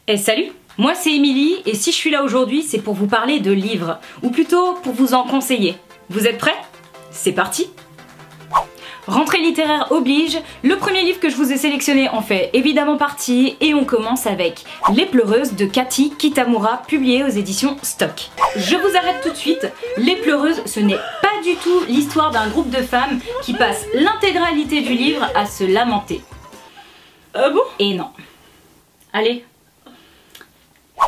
Et salut, moi c'est Émilie et si je suis là aujourd'hui c'est pour vous parler de livres, ou plutôt pour vous en conseiller. Vous êtes prêts? C'est parti! Rentrée littéraire oblige, le premier livre que je vous ai sélectionné en fait évidemment partie et on commence avec Les Pleureuses de Kati Kitamura, publié aux éditions Stock. Je vous arrête tout de suite, Les Pleureuses ce n'est pas du tout l'histoire d'un groupe de femmes qui passent l'intégralité du livre à se lamenter. Ah bon? Et non. Allez.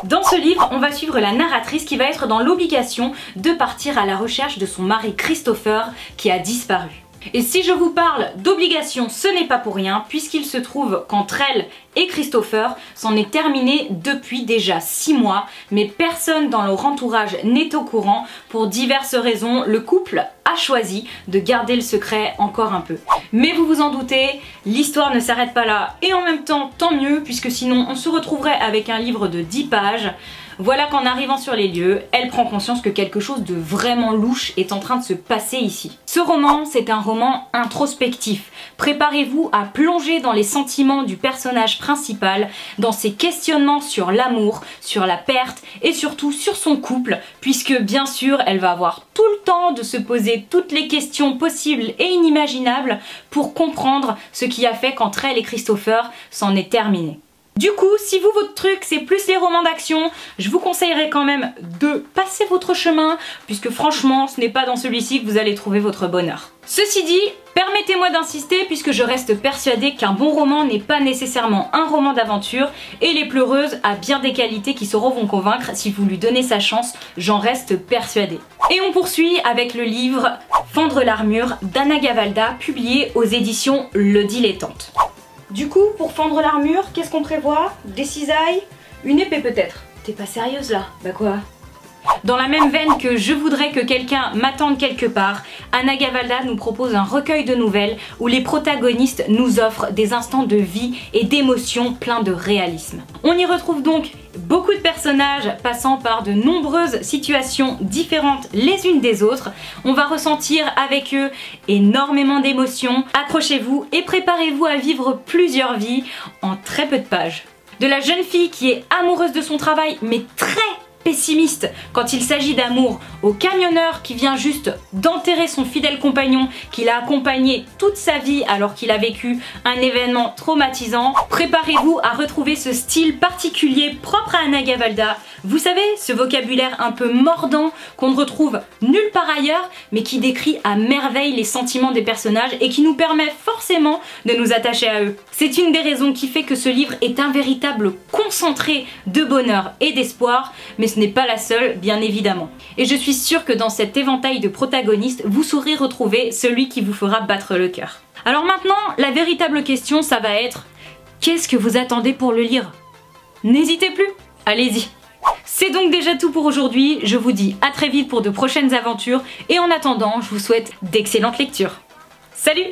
Dans ce livre, on va suivre la narratrice qui va être dans l'obligation de partir à la recherche de son mari Christopher qui a disparu. Et si je vous parle d'obligation, ce n'est pas pour rien, puisqu'il se trouve qu'entre elle et Christopher, c'en est terminé depuis déjà 6 mois, mais personne dans leur entourage n'est au courant. Pour diverses raisons, le couple a choisi de garder le secret encore un peu. Mais vous vous en doutez, l'histoire ne s'arrête pas là, et en même temps, tant mieux, puisque sinon on se retrouverait avec un livre de 10 pages. Voilà qu'en arrivant sur les lieux, elle prend conscience que quelque chose de vraiment louche est en train de se passer ici. Ce roman, c'est un roman introspectif. Préparez-vous à plonger dans les sentiments du personnage principal, dans ses questionnements sur l'amour, sur la perte et surtout sur son couple, puisque bien sûr, elle va avoir tout le temps de se poser toutes les questions possibles et inimaginables pour comprendre ce qui a fait qu'entre elle et Christopher, c'en est terminé. Du coup, si vous, votre truc, c'est plus les romans d'action, je vous conseillerais quand même de passer votre chemin, puisque franchement, ce n'est pas dans celui-ci que vous allez trouver votre bonheur. Ceci dit, permettez-moi d'insister, puisque je reste persuadée qu'un bon roman n'est pas nécessairement un roman d'aventure, et Les Pleureuses a bien des qualités qui sauront vous convaincre si vous lui donnez sa chance, j'en reste persuadée. Et on poursuit avec le livre Fendre l'armure d'Anna Gavalda, publié aux éditions Le Dilettante. Du coup, pour fendre l'armure, qu'est-ce qu'on prévoit? Des cisailles? Une épée peut-être? T'es pas sérieuse là? Bah quoi? Dans la même veine que Je voudrais que quelqu'un m'attende quelque part, Anna Gavalda nous propose un recueil de nouvelles où les protagonistes nous offrent des instants de vie et d'émotions pleins de réalisme. On y retrouve donc beaucoup de personnages passant par de nombreuses situations différentes les unes des autres. On va ressentir avec eux énormément d'émotions. Accrochez-vous et préparez-vous à vivre plusieurs vies en très peu de pages. De la jeune fille qui est amoureuse de son travail mais très pessimiste quand il s'agit d'amour, au camionneur qui vient juste d'enterrer son fidèle compagnon qu'il a accompagné toute sa vie alors qu'il a vécu un événement traumatisant. Préparez-vous à retrouver ce style particulier propre à Anna Gavalda. Vous savez, ce vocabulaire un peu mordant qu'on ne retrouve nulle part ailleurs mais qui décrit à merveille les sentiments des personnages et qui nous permet forcément de nous attacher à eux. C'est une des raisons qui fait que ce livre est un véritable concentré de bonheur et d'espoir, mais ce n'est pas la seule, bien évidemment. Et je suis sûre que dans cet éventail de protagonistes, vous saurez retrouver celui qui vous fera battre le cœur. Alors maintenant, la véritable question, ça va être: qu'est-ce que vous attendez pour le lire? N'hésitez plus, allez-y. C'est donc déjà tout pour aujourd'hui, je vous dis à très vite pour de prochaines aventures, et en attendant, je vous souhaite d'excellentes lectures. Salut!